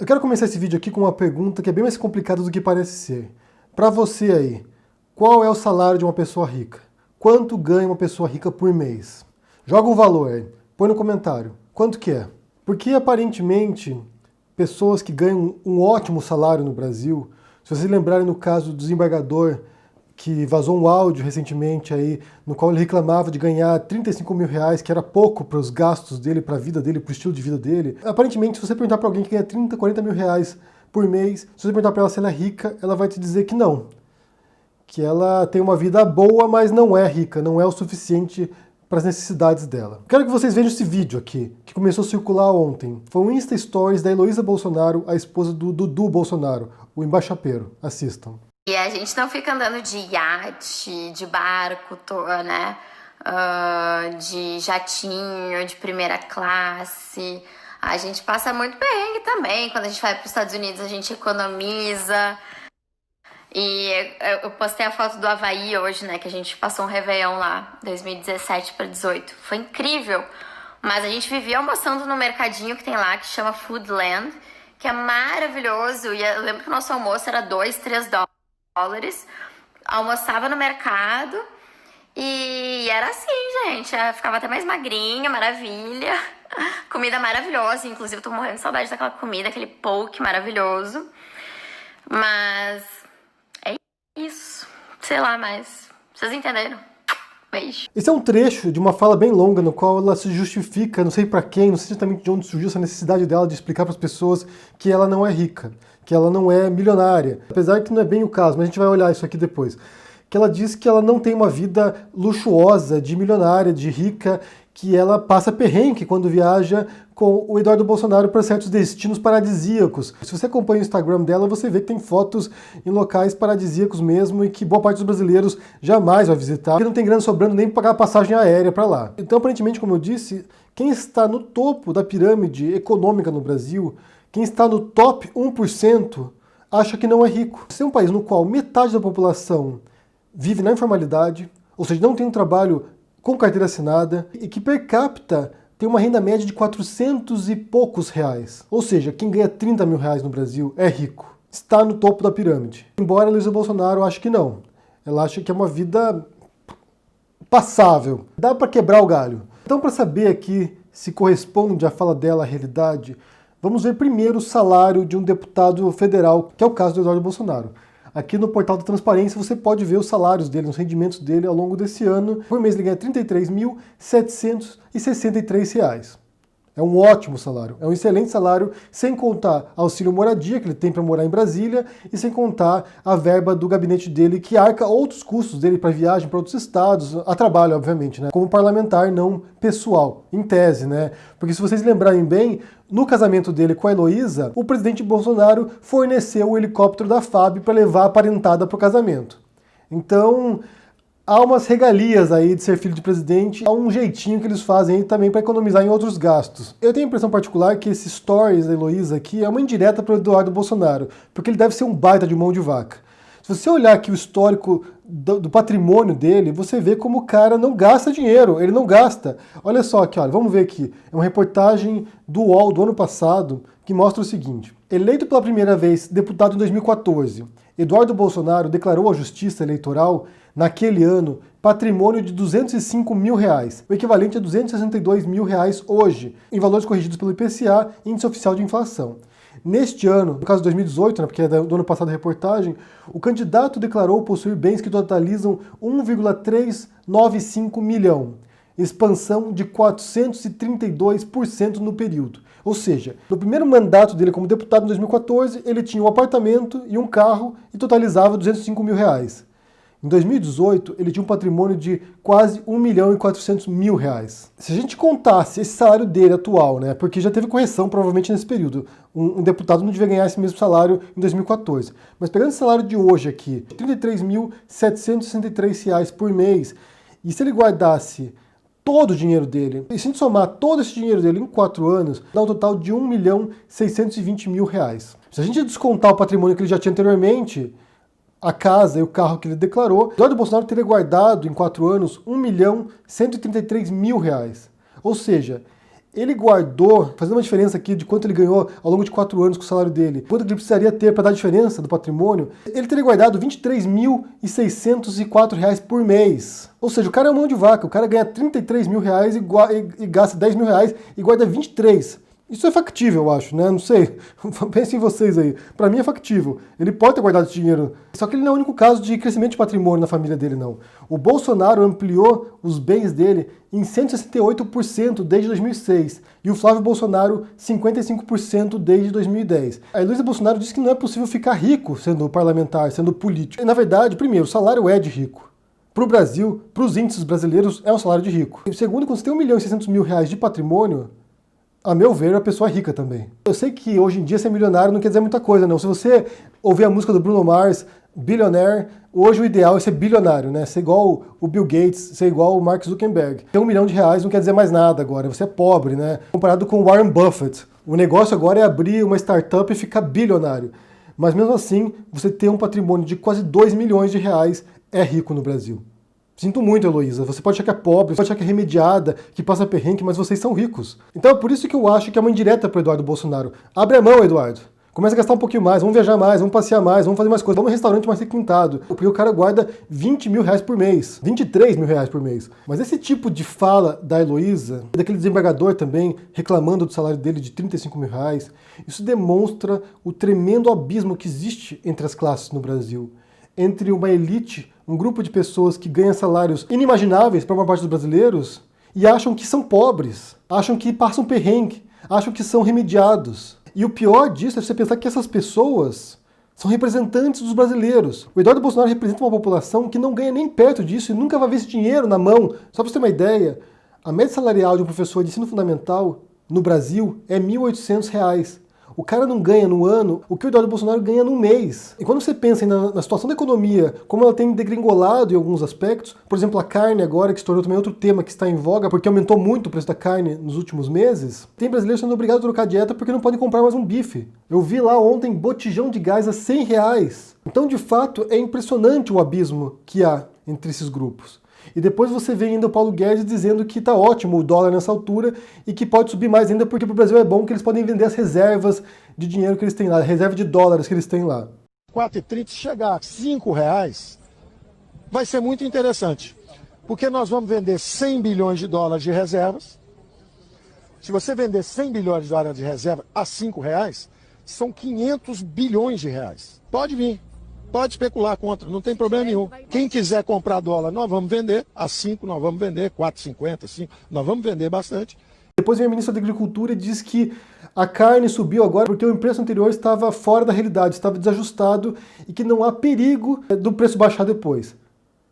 Eu quero começar esse vídeo aqui com uma pergunta que é bem mais complicada do que parece ser. Para você aí, qual é o salário de uma pessoa rica? Quanto ganha uma pessoa rica por mês? Joga um valor aí, põe no comentário. Quanto que é? Porque aparentemente, pessoas que ganham um ótimo salário no Brasil, se vocês lembrarem no caso do desembargador que vazou um áudio recentemente aí, no qual ele reclamava de ganhar 35 mil reais, que era pouco para os gastos dele, para a vida dele, para o estilo de vida dele. Aparentemente, se você perguntar para alguém que ganha 30, 40 mil reais por mês, se você perguntar para ela se ela é rica, ela vai te dizer que não. Que ela tem uma vida boa, mas não é rica, não é o suficiente para as necessidades dela. Quero que vocês vejam esse vídeo aqui, que começou a circular ontem. Foi um Insta Stories da Heloísa Bolsonaro, a esposa do Dudu Bolsonaro, o embaixapeiro. Assistam. E a gente não fica andando de iate, de barco, né? De jatinho, de primeira classe. A gente passa muito perrengue também. Quando a gente vai para os Estados Unidos, a gente economiza. E eu postei a foto do Havaí hoje, né? Que a gente passou um Réveillon lá, 2017 para 18. Foi incrível. Mas a gente vivia almoçando no mercadinho que tem lá, que chama Foodland, que é maravilhoso. E eu lembro que o nosso almoço era 2, 3 dólares. Almoçava no mercado e era assim, gente. Eu ficava até mais magrinha, maravilha. Comida maravilhosa, inclusive tô morrendo de saudade daquela comida, aquele poke maravilhoso. Mas é isso. Sei lá, mas vocês entenderam? Beijo. Esse é um trecho de uma fala bem longa no qual ela se justifica, não sei pra quem, não sei exatamente de onde surgiu essa necessidade dela de explicar para as pessoas que ela não é rica, que ela não é milionária. Apesar que não é bem o caso, mas a gente vai olhar isso aqui depois. Que ela diz que ela não tem uma vida luxuosa, de milionária, de rica, que ela passa perrengue quando viaja com o Eduardo Bolsonaro para certos destinos paradisíacos. Se você acompanha o Instagram dela, você vê que tem fotos em locais paradisíacos mesmo e que boa parte dos brasileiros jamais vai visitar, porque não tem grana sobrando nem para pagar a passagem aérea para lá. Então, aparentemente, como eu disse, quem está no topo da pirâmide econômica no Brasil, quem está no top 1%, acha que não é rico. Esse é um país no qual metade da população vive na informalidade, ou seja, não tem um trabalho com carteira assinada, e que per capita tem uma renda média de 400 e poucos reais. Ou seja, quem ganha 30 mil reais no Brasil é rico. Está no topo da pirâmide. Embora a Heloísa Bolsonaro ache que não. Ela acha que é uma vida passável. Dá para quebrar o galho. Então, para saber aqui se corresponde a fala dela à realidade, vamos ver primeiro o salário de um deputado federal, que é o caso do Eduardo Bolsonaro. Aqui no portal da Transparência você pode ver os salários dele, os rendimentos dele ao longo desse ano. Por mês ele ganha R$ 33.763 reais. É um ótimo salário, é um excelente salário, sem contar auxílio moradia que ele tem para morar em Brasília e sem contar a verba do gabinete dele que arca outros custos dele para viagem para outros estados, a trabalho, obviamente, né? Como parlamentar, não pessoal, em tese, né? Porque se vocês lembrarem bem, no casamento dele com a Heloísa, o presidente Bolsonaro forneceu o helicóptero da FAB para levar a parentada para o casamento. Então, há umas regalias aí de ser filho de presidente, há um jeitinho que eles fazem aí também para economizar em outros gastos. Eu tenho a impressão particular que esse stories da Heloísa aqui é uma indireta para o Eduardo Bolsonaro, porque ele deve ser um baita de mão de vaca. Se você olhar aqui o histórico do patrimônio dele, você vê como o cara não gasta dinheiro, ele não gasta. Olha só aqui, olha, vamos ver aqui. É uma reportagem do UOL do ano passado que mostra o seguinte. Eleito pela primeira vez deputado em 2014, Eduardo Bolsonaro declarou à Justiça Eleitoral, naquele ano, patrimônio de R$ 205 mil, o equivalente a R$ 262 mil hoje, em valores corrigidos pelo IPCA, Índice Oficial de Inflação. Neste ano, no caso de 2018, né, porque é do ano passado a reportagem, o candidato declarou possuir bens que totalizam 1,395 milhão, expansão de 432% no período. Ou seja, no primeiro mandato dele como deputado em 2014, ele tinha um apartamento e um carro e totalizava R$ 205 mil. Em 2018, ele tinha um patrimônio de quase R$ 1.400.000. Se a gente contasse esse salário dele atual, né, porque já teve correção provavelmente nesse período, um deputado não devia ganhar esse mesmo salário em 2014. Mas pegando esse salário de hoje aqui, R$ 33.763 por mês, e se ele guardasse todo o dinheiro dele, e se a gente somar todo esse dinheiro dele em 4 anos, dá um total de R$ 1.620.000. Se a gente descontar o patrimônio que ele já tinha anteriormente, a casa e o carro que ele declarou, Eduardo Bolsonaro teria guardado em 4 anos R$ 1.133.000. Ou seja, ele guardou, fazendo uma diferença aqui de quanto ele ganhou ao longo de 4 anos com o salário dele, quanto ele precisaria ter para dar a diferença do patrimônio, ele teria guardado R$ 23.604 por mês. Ou seja, o cara é uma mão de vaca, o cara ganha R$ 33 mil e gasta R$ 10 mil e guarda 23. Isso é factível, eu acho, né? Não sei. Pensem em vocês aí. Pra mim é factível. Ele pode ter guardado esse dinheiro. Só que ele não é o único caso de crescimento de patrimônio na família dele, não. O Bolsonaro ampliou os bens dele em 168% desde 2006. E o Flávio Bolsonaro, 55% desde 2010. A Heloísa Bolsonaro disse que não é possível ficar rico sendo parlamentar, sendo político. E, na verdade, primeiro, o salário é de rico. Para o Brasil, para os índices brasileiros, é um salário de rico. E, segundo, quando você tem R$ 1.600.000 de patrimônio, a meu ver, a pessoa é rica também. Eu sei que hoje em dia ser milionário não quer dizer muita coisa, não. Se você ouvir a música do Bruno Mars, Billionaire, hoje o ideal é ser bilionário, né? Ser igual o Bill Gates, ser igual o Mark Zuckerberg. Ter R$ 1 milhão não quer dizer mais nada agora, você é pobre, né? Comparado com Warren Buffett. O negócio agora é abrir uma startup e ficar bilionário. Mas mesmo assim, você ter um patrimônio de quase R$ 2 milhões é rico no Brasil. Sinto muito, Heloísa. Você pode achar que é pobre, você pode achar que é remediada, que passa perrengue, mas vocês são ricos. Então é por isso que eu acho que é uma indireta para o Eduardo Bolsonaro. Abre a mão, Eduardo. Começa a gastar um pouquinho mais, vamos viajar mais, vamos passear mais, vamos fazer mais coisas, vamos num restaurante mais requintado. Porque o cara guarda R$ 20 mil por mês, R$ 23 mil por mês. Mas esse tipo de fala da Heloísa, daquele desembargador também, reclamando do salário dele de R$ 35 mil, isso demonstra o tremendo abismo que existe entre as classes no Brasil. Entre uma elite, um grupo de pessoas que ganha salários inimagináveis para uma parte dos brasileiros e acham que são pobres, acham que passam perrengue, acham que são remediados. E o pior disso é você pensar que essas pessoas são representantes dos brasileiros. O Eduardo Bolsonaro representa uma população que não ganha nem perto disso e nunca vai ver esse dinheiro na mão. Só para você ter uma ideia, a média salarial de um professor de ensino fundamental no Brasil é R$ 1.800. O cara não ganha no ano o que o Eduardo Bolsonaro ganha no mês. E quando você pensa na situação da economia, como ela tem degringolado em alguns aspectos, por exemplo, a carne agora, que se tornou também outro tema que está em voga, porque aumentou muito o preço da carne nos últimos meses, tem brasileiros sendo obrigados a trocar dieta porque não podem comprar mais um bife. Eu vi lá ontem botijão de gás a R$ 100. Então, de fato, é impressionante o abismo que há entre esses grupos. E depois você vê ainda o Paulo Guedes dizendo que está ótimo o dólar nessa altura e que pode subir mais ainda porque para o Brasil é bom que eles podem vender as reservas de dinheiro que eles têm lá, a reserva de dólares que eles têm lá. 4,30, se chegar a R$ 5, vai ser muito interessante, porque nós vamos vender 100 bilhões de dólares de reservas. Se você vender 100 bilhões de dólares de reserva a R$ 5, são 500 bilhões de reais. Pode vir. Pode especular contra, não tem problema nenhum. Quem quiser comprar dólar, nós vamos vender. A 5 nós vamos vender, 4,50, 5, nós vamos vender bastante. Depois vem a ministra da Agricultura e diz que a carne subiu agora porque o preço anterior estava fora da realidade, estava desajustado e que não há perigo do preço baixar depois.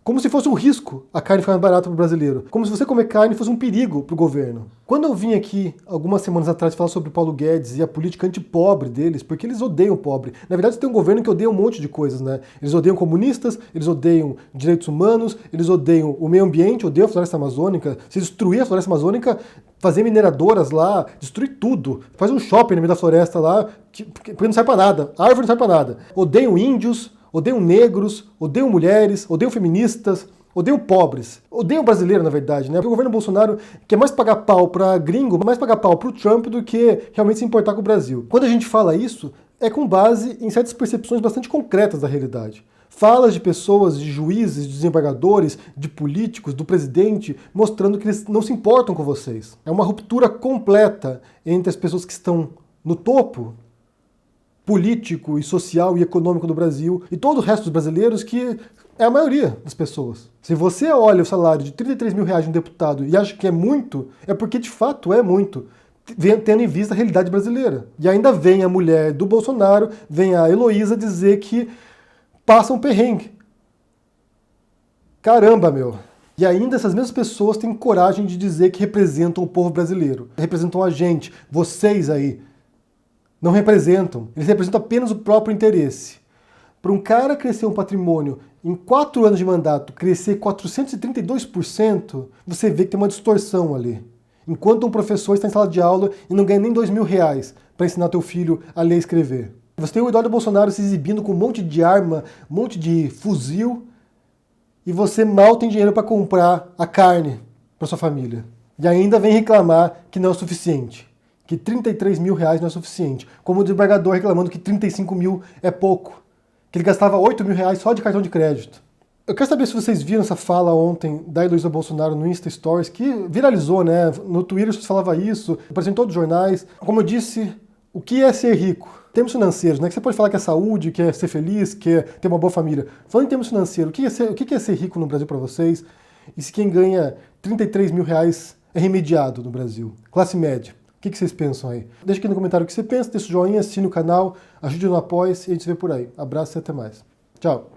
Como se fosse um risco a carne ficar mais barata para o brasileiro. Como se você comer carne fosse um perigo para o governo. Quando eu vim aqui, algumas semanas atrás, falar sobre o Paulo Guedes e a política antipobre deles, porque eles odeiam o pobre. Na verdade, tem um governo que odeia um monte de coisas, né? Eles odeiam comunistas, eles odeiam direitos humanos, eles odeiam o meio ambiente, odeiam a floresta amazônica. Se destruir a floresta amazônica, fazer mineradoras lá, destruir tudo. Faz um shopping no meio da floresta lá, porque não serve para nada. A árvore não serve para nada. Odeiam índios, odeiam negros, odeiam mulheres, odeiam feministas, odeiam pobres. Odeiam brasileiro, na verdade, né? Porque o governo Bolsonaro quer mais pagar pau pra gringo, mais pagar pau pro Trump do que realmente se importar com o Brasil. Quando a gente fala isso, é com base em certas percepções bastante concretas da realidade. Falas de pessoas, de juízes, de desembargadores, de políticos, do presidente, mostrando que eles não se importam com vocês. É uma ruptura completa entre as pessoas que estão no topo político e social e econômico do Brasil e todo o resto dos brasileiros, que é a maioria das pessoas. Se você olha o salário de R$ 33 mil de um deputado e acha que é muito, é porque de fato é muito, tendo em vista a realidade brasileira. E ainda vem a mulher do Bolsonaro, vem a Heloísa dizer que passa um perrengue. Caramba, meu! E ainda essas mesmas pessoas têm coragem de dizer que representam o povo brasileiro, representam a gente, vocês aí. Não representam. Eles representam apenas o próprio interesse. Para um cara crescer um patrimônio em 4 anos de mandato, crescer 432%, você vê que tem uma distorção ali. Enquanto um professor está em sala de aula e não ganha nem R$ 2 mil para ensinar teu filho a ler e escrever. Você tem o Eduardo Bolsonaro se exibindo com um monte de arma, um monte de fuzil, e você mal tem dinheiro para comprar a carne para sua família. E ainda vem reclamar que não é o suficiente, que 33 mil reais não é suficiente, como o desembargador reclamando que 35 mil é pouco, que ele gastava 8 mil reais só de cartão de crédito. Eu quero saber se vocês viram essa fala ontem da Heloísa Bolsonaro no Insta Stories, que viralizou, né? No Twitter você falava isso, apareceu em todos os jornais. Como eu disse, o que é ser rico? Em termos financeiros, né? Que você pode falar que é saúde, que é ser feliz, que é ter uma boa família. Falando em termos financeiros, o que é ser rico no Brasil para vocês? E se quem ganha 33 mil reais é remediado no Brasil? Classe média. O que vocês pensam aí? Deixa aqui no comentário o que você pensa, deixa o joinha, assine o canal, ajude no apoio e a gente se vê por aí. Abraço e até mais. Tchau!